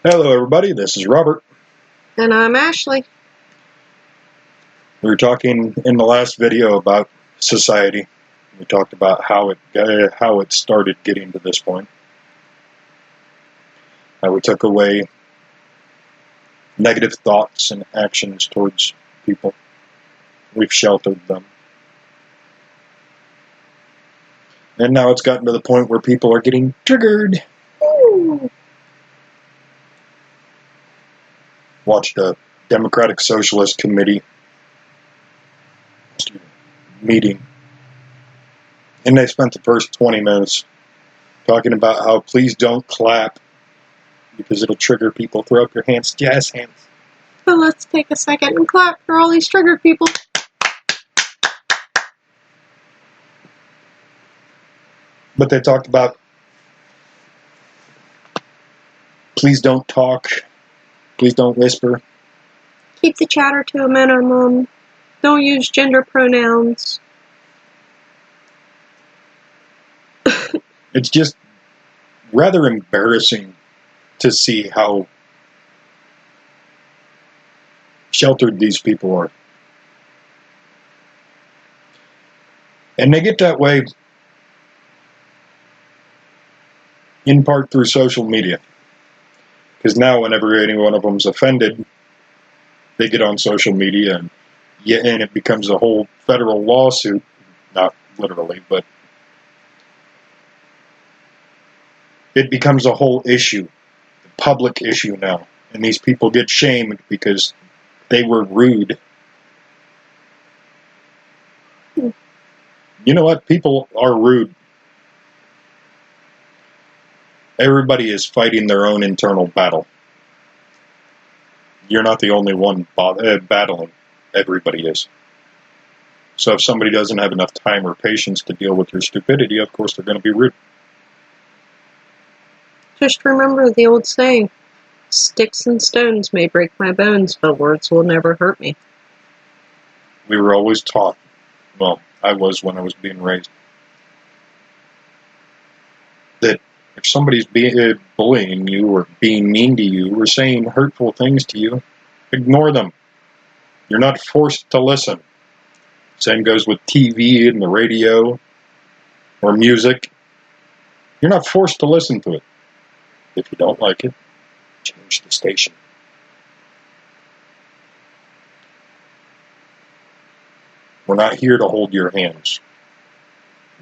Hello everybody, this is Robert. And I'm Ashley. We were talking in the last video about society. We talked about how it started getting to this point. How we took away negative thoughts and actions towards people. We've sheltered them. And now it's gotten to the point where people are getting triggered. Ooh. Watched a Democratic Socialist Committee meeting, and they spent the first 20 minutes talking about how please don't clap because it'll trigger people. Throw up your hands, jazz hands. So let's take a second and clap for all these triggered people. But they talked about please don't talk, please don't whisper. Keep the chatter to a minimum. Don't use gender pronouns. It's just rather embarrassing to see how sheltered these people are. And they get that way in part through social media. Because now whenever any one of them's offended, they get on social media and it becomes a whole federal lawsuit. Not literally, but it becomes a whole issue, a public issue now. And these people get shamed because they were rude. You know what? People are rude. Everybody is fighting their own internal battle. You're not the only one battling. Everybody is. So if somebody doesn't have enough time or patience to deal with your stupidity, of course they're going to be rude. Just remember the old saying, sticks and stones may break my bones, but words will never hurt me. We were always taught, well, I was when I was being raised, that if somebody's bullying you or being mean to you or saying hurtful things to you, ignore them. You're not forced to listen. Same goes with TV and the radio or music. You're not forced to listen to it. If you don't like it, change the station. We're not here to hold your hands.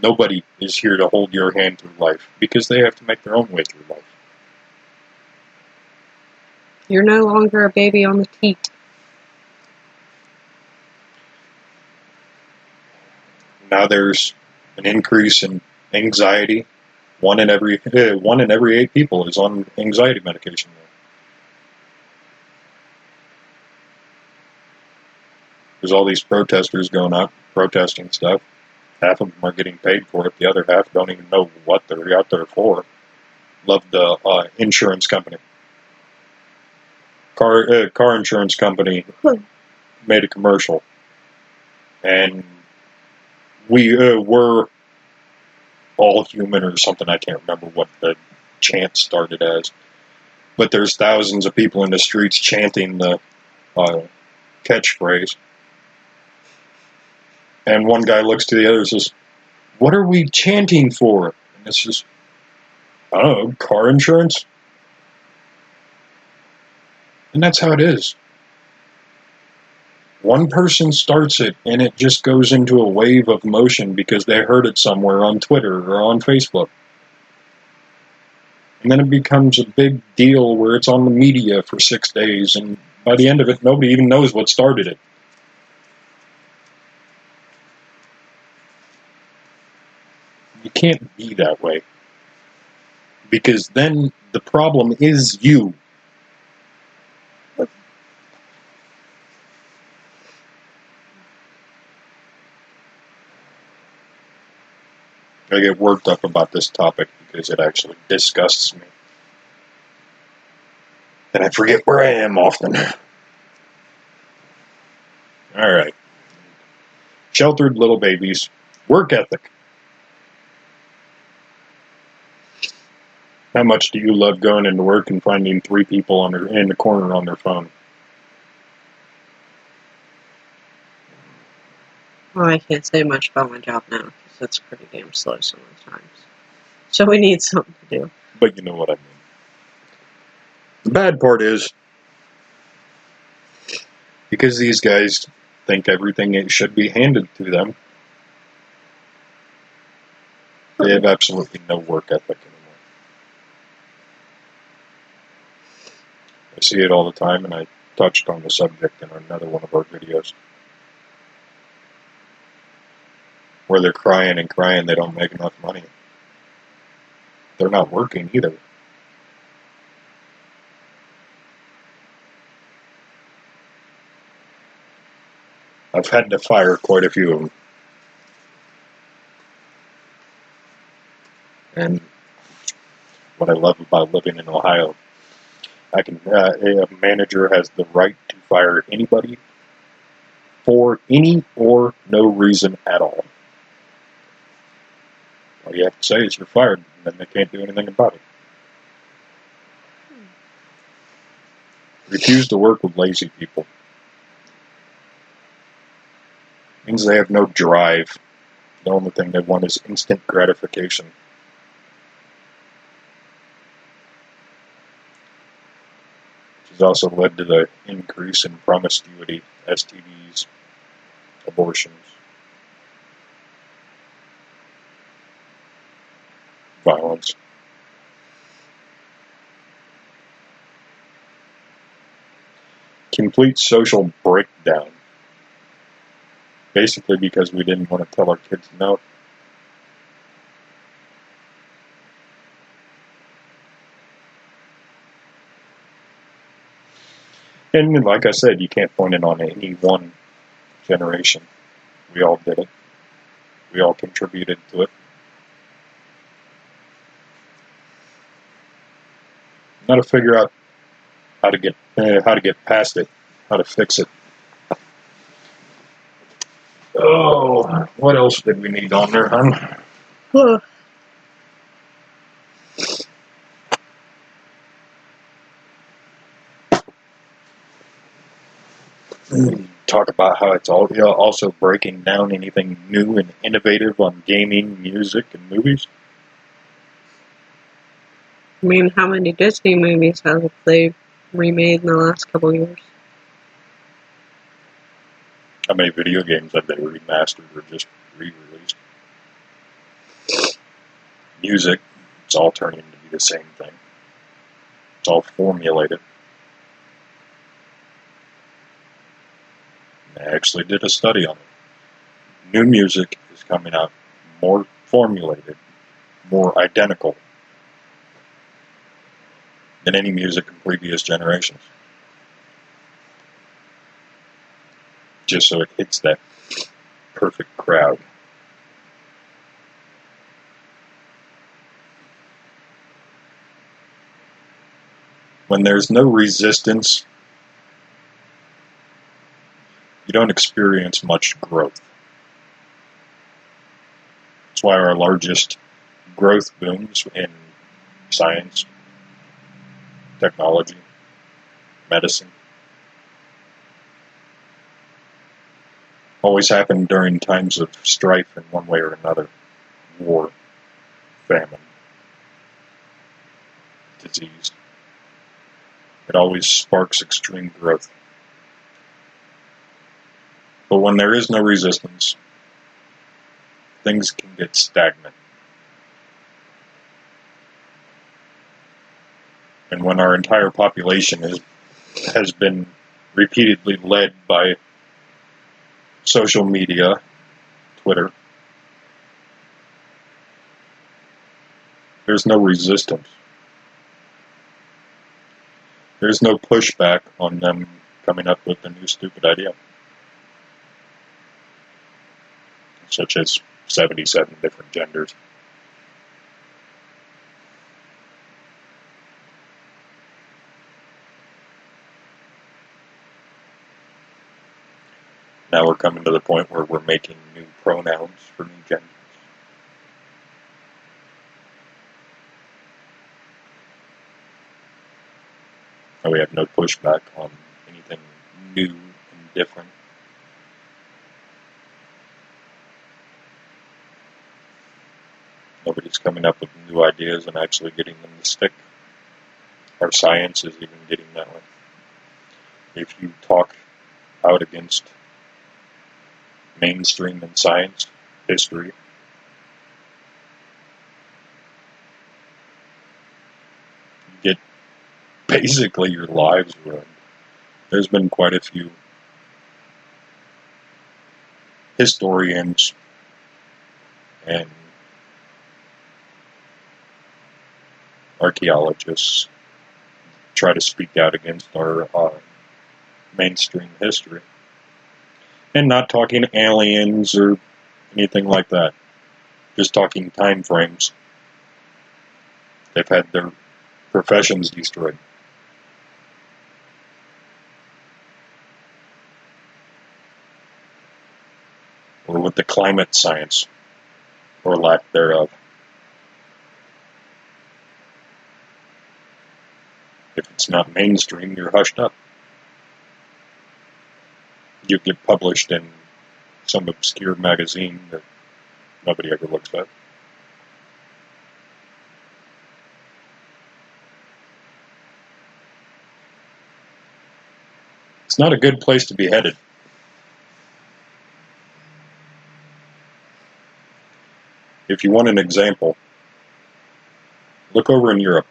Nobody is here to hold your hand through life because they have to make their own way through life. You're no longer a baby on the teat. Now there's an increase in anxiety. One in every 8 people is on anxiety medication now. There's all these protesters going out, protesting stuff. Half of them are getting paid for it. The other half don't even know what they're out there for. Love the insurance company. Car insurance company made a commercial. And we were all human or something. I can't remember what the chant started as. But there's thousands of people in the streets chanting the catchphrase. And one guy looks to the other and says, what are we chanting for? And it's just, I don't know, car insurance? And that's how it is. One person starts it, and it just goes into a wave of motion because they heard it somewhere on Twitter or on Facebook. And then it becomes a big deal where it's on the media for 6 days, and by the end of it, nobody even knows what started it. You can't be that way. Because then the problem is you. I get worked up about this topic because it actually disgusts me. And I forget where I am often. Alright. Sheltered little babies. Work ethic. How much do you love going into work and finding 3 people in the corner on their phone? Well, I can't say much about my job now, because it's pretty damn slow sometimes. So we need something to do. But you know what I mean. The bad part is, because these guys think everything should be handed to them, they have absolutely no work ethic anymore. I see it all the time, and I touched on the subject in another one of our videos, where they're crying and crying they don't make enough money. They're not working either. I've had to fire quite a few of them. And what I love about living in Ohio, a manager has the right to fire anybody for any or no reason at all. All you have to say is you're fired, and then they can't do anything about it. Refuse to work with lazy people. Means they have no drive. The only thing they want is instant gratification. Which has also led to the increase in promiscuity, STDs, abortions, violence. Complete social breakdown. Basically because we didn't want to tell our kids no. And like I said, you can't point it on any one generation. We all did it. We all contributed to it. Now to figure out how to get past it, how to fix it. Oh, what else did we need on there, hon? Talk about how it's all also breaking down anything new and innovative on gaming, music, and movies. I mean, how many Disney movies have they remade in the last couple of years? How many video games have they remastered or just re-released? Music, it's all turning to be the same thing. It's all formulated. I actually did a study on it. New music is coming out more formulated, more identical than any music in previous generations. Just so it hits that perfect crowd. When there's no resistance, you don't experience much growth. That's why our largest growth booms in science, technology, medicine always happen during times of strife in one way or another. War, famine, disease. It always sparks extreme growth. But when there is no resistance, things can get stagnant. And when our entire population has been repeatedly led by social media, Twitter, there's no resistance. There's no pushback on them coming up with a new stupid idea. Such as 77 different genders. Now we're coming to the point where we're making new pronouns for new genders. and we have no pushback on anything new and different. Nobody's coming up with new ideas and actually getting them to stick. Our science is even getting that way. If you talk out against mainstream in science, history, you get basically your lives ruined. There's been quite a few historians and archaeologists try to speak out against our mainstream history. And not talking aliens or anything like that. Just talking time frames. They've had their professions destroyed. Or with the climate science, or lack thereof. If it's not mainstream, you're hushed up. You get published in some obscure magazine that nobody ever looks at. It's not a good place to be headed. If you want an example, look over in Europe.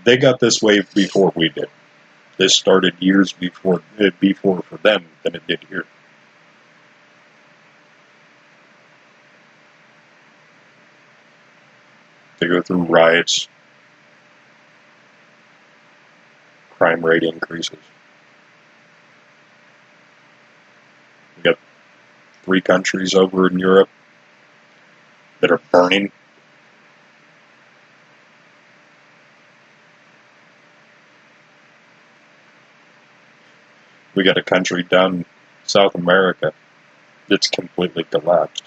They got this wave before we did. This started years before for them than it did here. They go through riots, crime rate increases. We got 3 countries over in Europe that are burning. We got a country down South America that's completely collapsed.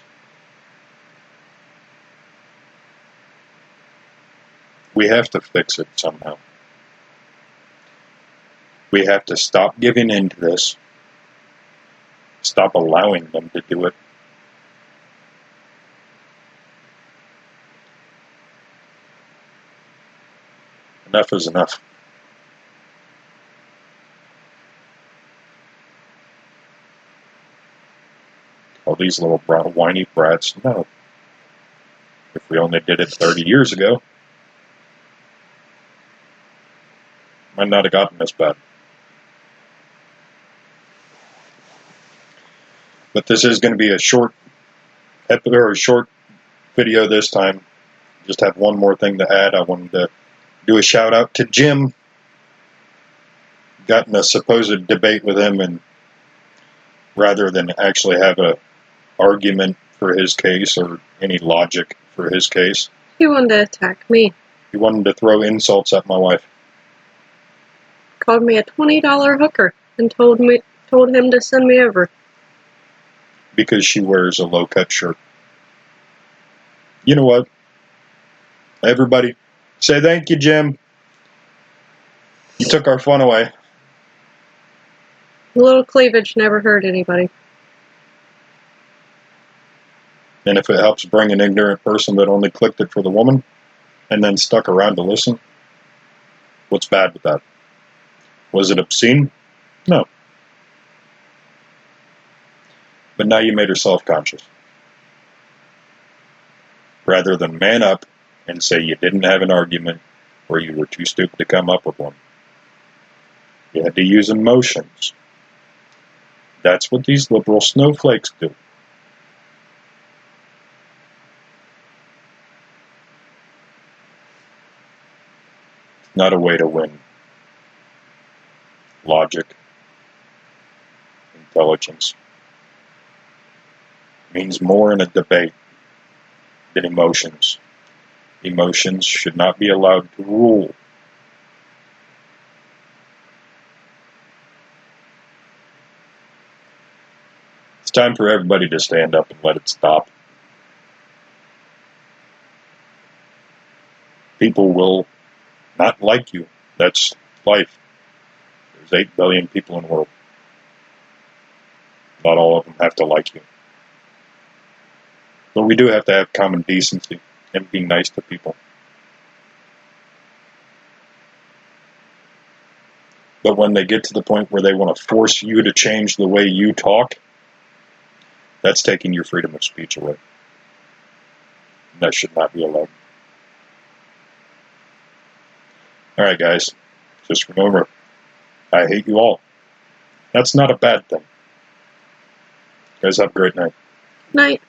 We have to fix it somehow. We have to stop giving in to this. Stop allowing them to do it. Enough is enough. All these little whiny brats, no. If we only did it 30 years ago, might not have gotten this bad. But this is going to be a short video this time. Just have one more thing to add. I wanted to do a shout out to Jim. Got in a supposed debate with him, and rather than actually have a argument for his case or any logic for his case, He wanted to attack me. he wanted to throw insults at my wife. Called me a $20 hooker and told him to send me over. Because she wears a low-cut shirt. You know what? Everybody, say thank you, Jim. You took our fun away. A little cleavage never hurt anybody. And if it helps bring an ignorant person that only clicked it for the woman and then stuck around to listen, what's bad with that? Was it obscene? No. But now you made her self-conscious. Rather than man up and say you didn't have an argument or you were too stupid to come up with one. You had to use emotions. That's what these liberal snowflakes do. Not a way to win. Logic, intelligence, means more in a debate than emotions. Emotions should not be allowed to rule. It's time for everybody to stand up and let it stop. People will not like you. That's life. There's 8 billion people in the world. Not all of them have to like you. But we do have to have common decency and be nice to people. But when they get to the point where they want to force you to change the way you talk, that's taking your freedom of speech away. And that should not be allowed. All right, guys, just remember, I hate you all. That's not a bad thing. You guys have a great night. Night.